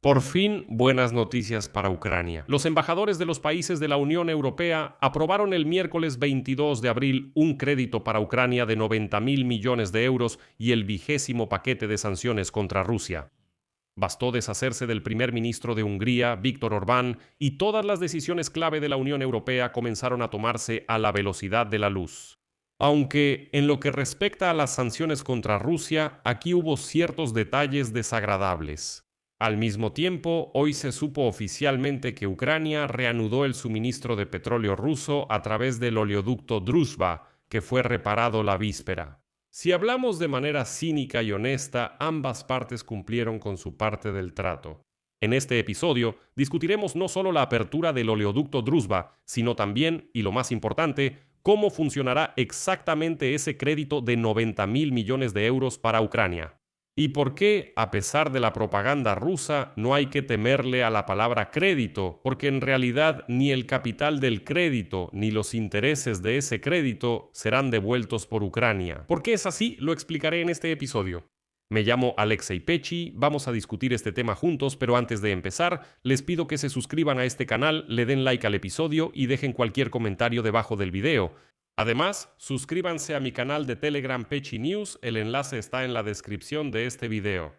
Por fin, buenas noticias para Ucrania. Los embajadores de los países de la Unión Europea aprobaron el miércoles 22 de abril un crédito para Ucrania de 90.000 millones de euros y el 20º paquete de sanciones contra Rusia. Bastó deshacerse del primer ministro de Hungría, Viktor Orbán, y todas las decisiones clave de la Unión Europea comenzaron a tomarse a la velocidad de la luz. Aunque, en lo que respecta a las sanciones contra Rusia, aquí hubo ciertos detalles desagradables. Al mismo tiempo, hoy se supo oficialmente que Ucrania reanudó el suministro de petróleo ruso a través del oleoducto Druzhba, que fue reparado la víspera. Si hablamos de manera cínica y honesta, ambas partes cumplieron con su parte del trato. En este episodio discutiremos no solo la apertura del oleoducto Druzhba, sino también, y lo más importante, cómo funcionará exactamente ese crédito de 90.000 millones de euros para Ucrania. ¿Y por qué, a pesar de la propaganda rusa, no hay que temerle a la palabra crédito? Porque en realidad ni el capital del crédito ni los intereses de ese crédito serán devueltos por Ucrania. ¿Por qué es así? Lo explicaré en este episodio. Me llamo Alexei Pechi, vamos a discutir este tema juntos, pero antes de empezar, les pido que se suscriban a este canal, le den like al episodio y dejen cualquier comentario debajo del video. Además, suscríbanse a mi canal de Telegram Pechi News, el enlace está en la descripción de este video.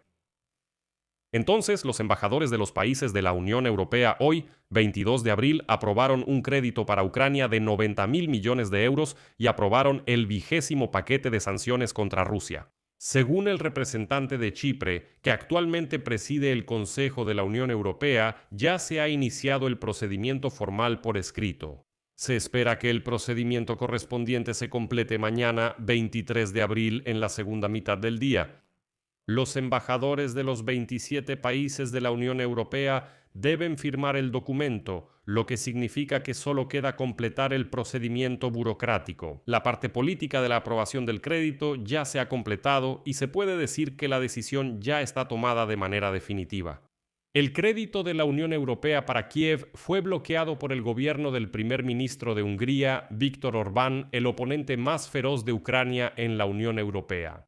Entonces, los embajadores de los países de la Unión Europea hoy, 22 de abril, aprobaron un crédito para Ucrania de 90.000 millones de euros y aprobaron el 20º paquete de sanciones contra Rusia. Según el representante de Chipre, que actualmente preside el Consejo de la Unión Europea, ya se ha iniciado el procedimiento formal por escrito. Se espera que el procedimiento correspondiente se complete mañana, 23 de abril, en la segunda mitad del día. Los embajadores de los 27 países de la Unión Europea deben firmar el documento, lo que significa que solo queda completar el procedimiento burocrático. La parte política de la aprobación del crédito ya se ha completado y se puede decir que la decisión ya está tomada de manera definitiva. El crédito de la Unión Europea para Kiev fue bloqueado por el gobierno del primer ministro de Hungría, Viktor Orbán, el oponente más feroz de Ucrania en la Unión Europea.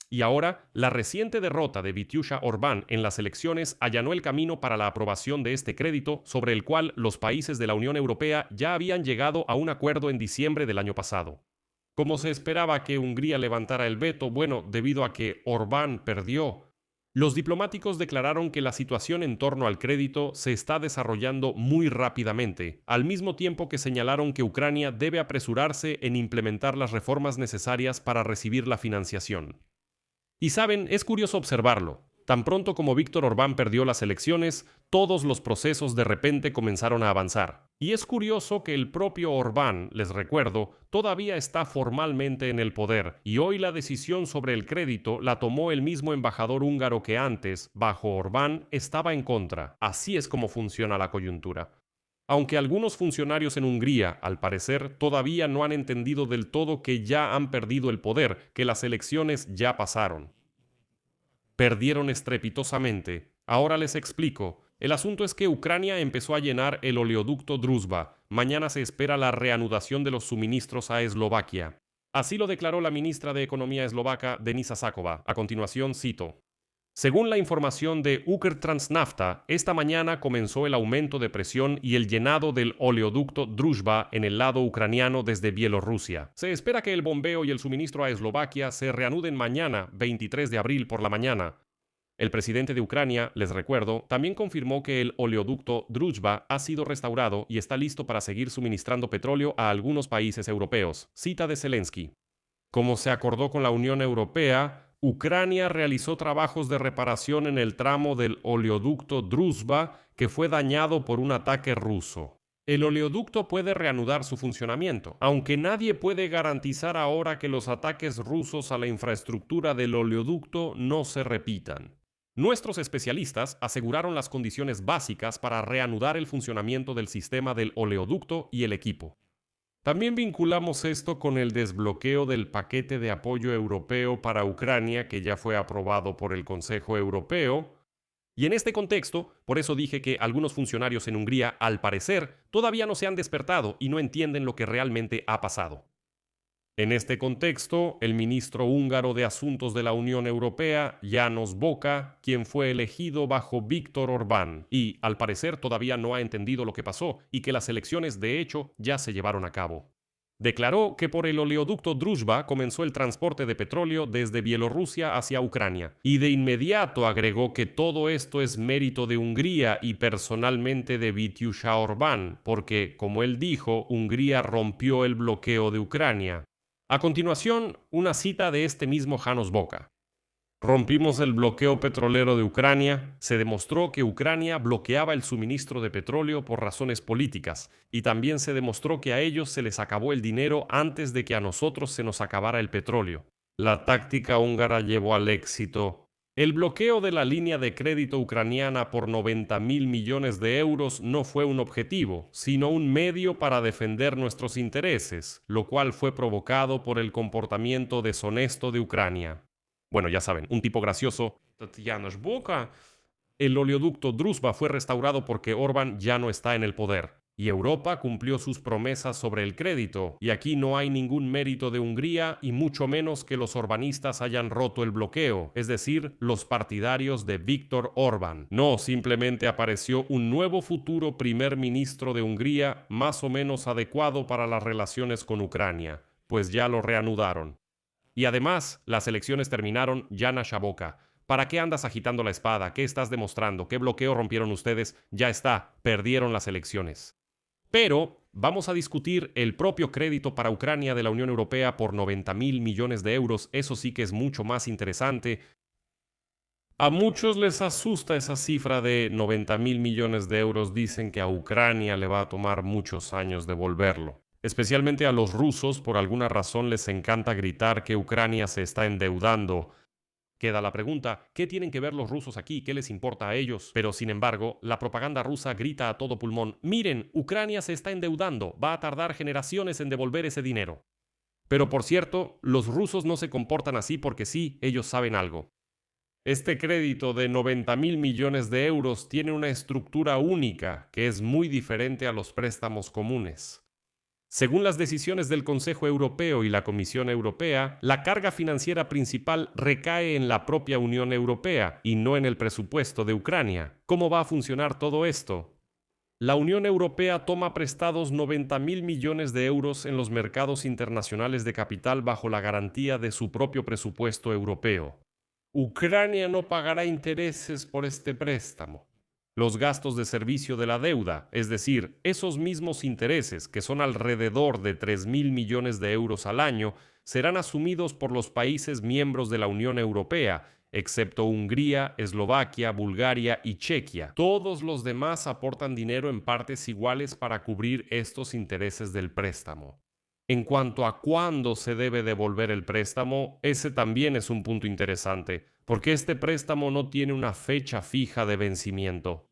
Y ahora, la reciente derrota de Vityusha Orbán en las elecciones allanó el camino para la aprobación de este crédito, sobre el cual los países de la Unión Europea ya habían llegado a un acuerdo en diciembre del año pasado. Como se esperaba que Hungría levantara el veto, debido a que Orbán perdió, los diplomáticos declararon que la situación en torno al crédito se está desarrollando muy rápidamente, al mismo tiempo que señalaron que Ucrania debe apresurarse en implementar las reformas necesarias para recibir la financiación. Y saben, es curioso observarlo. Tan pronto como Viktor Orbán perdió las elecciones, todos los procesos de repente comenzaron a avanzar. Y es curioso que el propio Orbán, les recuerdo, todavía está formalmente en el poder, y hoy la decisión sobre el crédito la tomó el mismo embajador húngaro que antes, bajo Orbán, estaba en contra. Así es como funciona la coyuntura. Aunque algunos funcionarios en Hungría, al parecer, todavía no han entendido del todo que ya han perdido el poder, que las elecciones ya pasaron. Perdieron estrepitosamente. Ahora les explico. El asunto es que Ucrania empezó a llenar el oleoducto Druzhba. Mañana se espera la reanudación de los suministros a Eslovaquia. Así lo declaró la ministra de Economía eslovaca, Denisa Sáková. A continuación cito. Según la información de Ukrtransnafta, esta mañana comenzó el aumento de presión y el llenado del oleoducto Druzhba en el lado ucraniano desde Bielorrusia. Se espera que el bombeo y el suministro a Eslovaquia se reanuden mañana, 23 de abril por la mañana. El presidente de Ucrania, les recuerdo, también confirmó que el oleoducto Druzhba ha sido restaurado y está listo para seguir suministrando petróleo a algunos países europeos. Cita de Zelensky. Como se acordó con la Unión Europea, Ucrania realizó trabajos de reparación en el tramo del oleoducto Druzhba que fue dañado por un ataque ruso. El oleoducto puede reanudar su funcionamiento, aunque nadie puede garantizar ahora que los ataques rusos a la infraestructura del oleoducto no se repitan. Nuestros especialistas aseguraron las condiciones básicas para reanudar el funcionamiento del sistema del oleoducto y el equipo. También vinculamos esto con el desbloqueo del paquete de apoyo europeo para Ucrania que ya fue aprobado por el Consejo Europeo. Y en este contexto, por eso dije que algunos funcionarios en Hungría, al parecer, todavía no se han despertado y no entienden lo que realmente ha pasado. En este contexto, el ministro húngaro de Asuntos de la Unión Europea, János Boca, quien fue elegido bajo Viktor Orbán, y al parecer todavía no ha entendido lo que pasó y que las elecciones de hecho ya se llevaron a cabo. Declaró que por el oleoducto Druzhba comenzó el transporte de petróleo desde Bielorrusia hacia Ucrania, y de inmediato agregó que todo esto es mérito de Hungría y personalmente de Vityusha Orbán, porque, como él dijo, Hungría rompió el bloqueo de Ucrania. A continuación, una cita de este mismo János Boca. Rompimos el bloqueo petrolero de Ucrania. Se demostró que Ucrania bloqueaba el suministro de petróleo por razones políticas, y también se demostró que a ellos se les acabó el dinero antes de que a nosotros se nos acabara el petróleo. La táctica húngara llevó al éxito. El bloqueo de la línea de crédito ucraniana por 90.000 millones de euros no fue un objetivo, sino un medio para defender nuestros intereses, lo cual fue provocado por el comportamiento deshonesto de Ucrania. Bueno, ya saben, un tipo gracioso, János Boca. El oleoducto Druzhba fue restaurado porque Orbán ya no está en el poder. Y Europa cumplió sus promesas sobre el crédito, y aquí no hay ningún mérito de Hungría y mucho menos que los orbanistas hayan roto el bloqueo, es decir, los partidarios de Viktor Orbán. No, simplemente apareció un nuevo futuro primer ministro de Hungría más o menos adecuado para las relaciones con Ucrania, pues ya lo reanudaron. Y además, las elecciones terminaron. János Boca. ¿Para qué andas agitando la espada? ¿Qué estás demostrando? ¿Qué bloqueo rompieron ustedes? Ya está, perdieron las elecciones. Pero vamos a discutir el propio crédito para Ucrania de la Unión Europea por 90.000 millones de euros. Eso sí que es mucho más interesante. A muchos les asusta esa cifra de 90.000 millones de euros. Dicen que a Ucrania le va a tomar muchos años devolverlo. Especialmente a los rusos, por alguna razón les encanta gritar que Ucrania se está endeudando. Queda la pregunta, ¿qué tienen que ver los rusos aquí? ¿Qué les importa a ellos? Pero sin embargo, la propaganda rusa grita a todo pulmón, miren, Ucrania se está endeudando, va a tardar generaciones en devolver ese dinero. Pero por cierto, los rusos no se comportan así porque sí, ellos saben algo. Este crédito de 90.000 millones de euros tiene una estructura única que es muy diferente a los préstamos comunes. Según las decisiones del Consejo Europeo y la Comisión Europea, la carga financiera principal recae en la propia Unión Europea y no en el presupuesto de Ucrania. ¿Cómo va a funcionar todo esto? La Unión Europea toma prestados 90.000 millones de euros en los mercados internacionales de capital bajo la garantía de su propio presupuesto europeo. Ucrania no pagará intereses por este préstamo. Los gastos de servicio de la deuda, es decir, esos mismos intereses, que son alrededor de 3.000 millones de euros al año, serán asumidos por los países miembros de la Unión Europea, excepto Hungría, Eslovaquia, Bulgaria y Chequia. Todos los demás aportan dinero en partes iguales para cubrir estos intereses del préstamo. En cuanto a cuándo se debe devolver el préstamo, ese también es un punto interesante, porque este préstamo no tiene una fecha fija de vencimiento.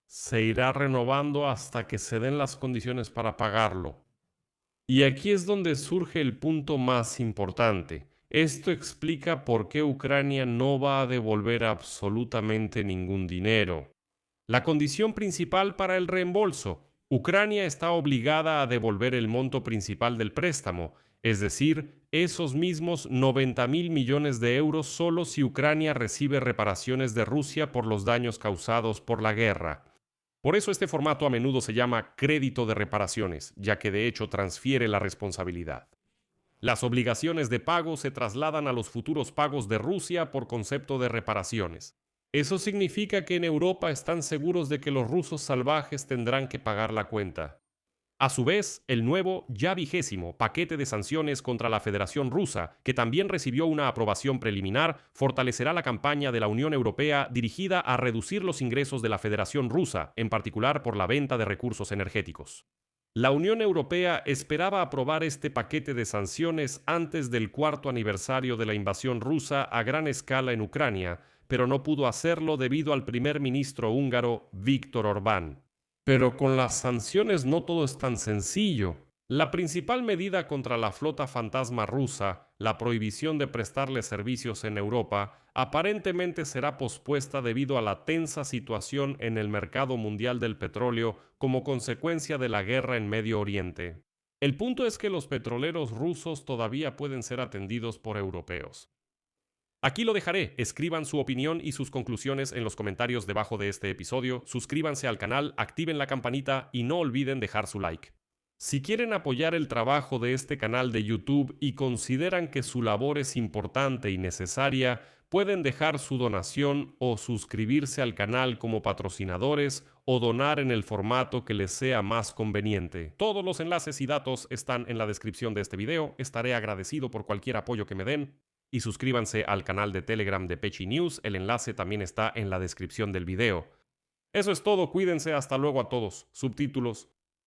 Se irá renovando hasta que se den las condiciones para pagarlo. Y aquí es donde surge el punto más importante. Esto explica por qué Ucrania no va a devolver absolutamente ningún dinero. La condición principal para el reembolso. Ucrania está obligada a devolver el monto principal del préstamo, es decir, esos mismos 90.000 millones de euros solo si Ucrania recibe reparaciones de Rusia por los daños causados por la guerra. Por eso este formato a menudo se llama crédito de reparaciones, ya que de hecho transfiere la responsabilidad. Las obligaciones de pago se trasladan a los futuros pagos de Rusia por concepto de reparaciones. Eso significa que en Europa están seguros de que los rusos salvajes tendrán que pagar la cuenta. A su vez, el nuevo, ya 20º, paquete de sanciones contra la Federación Rusa, que también recibió una aprobación preliminar, fortalecerá la campaña de la Unión Europea dirigida a reducir los ingresos de la Federación Rusa, en particular por la venta de recursos energéticos. La Unión Europea esperaba aprobar este paquete de sanciones antes del 4º aniversario de la invasión rusa a gran escala en Ucrania, pero no pudo hacerlo debido al primer ministro húngaro Viktor Orbán. Pero con las sanciones no todo es tan sencillo. La principal medida contra la flota fantasma rusa, la prohibición de prestarle servicios en Europa, aparentemente será pospuesta debido a la tensa situación en el mercado mundial del petróleo como consecuencia de la guerra en Medio Oriente. El punto es que los petroleros rusos todavía pueden ser atendidos por europeos. Aquí lo dejaré, escriban su opinión y sus conclusiones en los comentarios debajo de este episodio, suscríbanse al canal, activen la campanita y no olviden dejar su like. Si quieren apoyar el trabajo de este canal de YouTube y consideran que su labor es importante y necesaria, pueden dejar su donación o suscribirse al canal como patrocinadores o donar en el formato que les sea más conveniente. Todos los enlaces y datos están en la descripción de este video. Estaré agradecido por cualquier apoyo que me den. Y suscríbanse al canal de Telegram de Pechi News, el enlace también está en la descripción del video. Eso es todo, cuídense, hasta luego a todos. Subtítulos.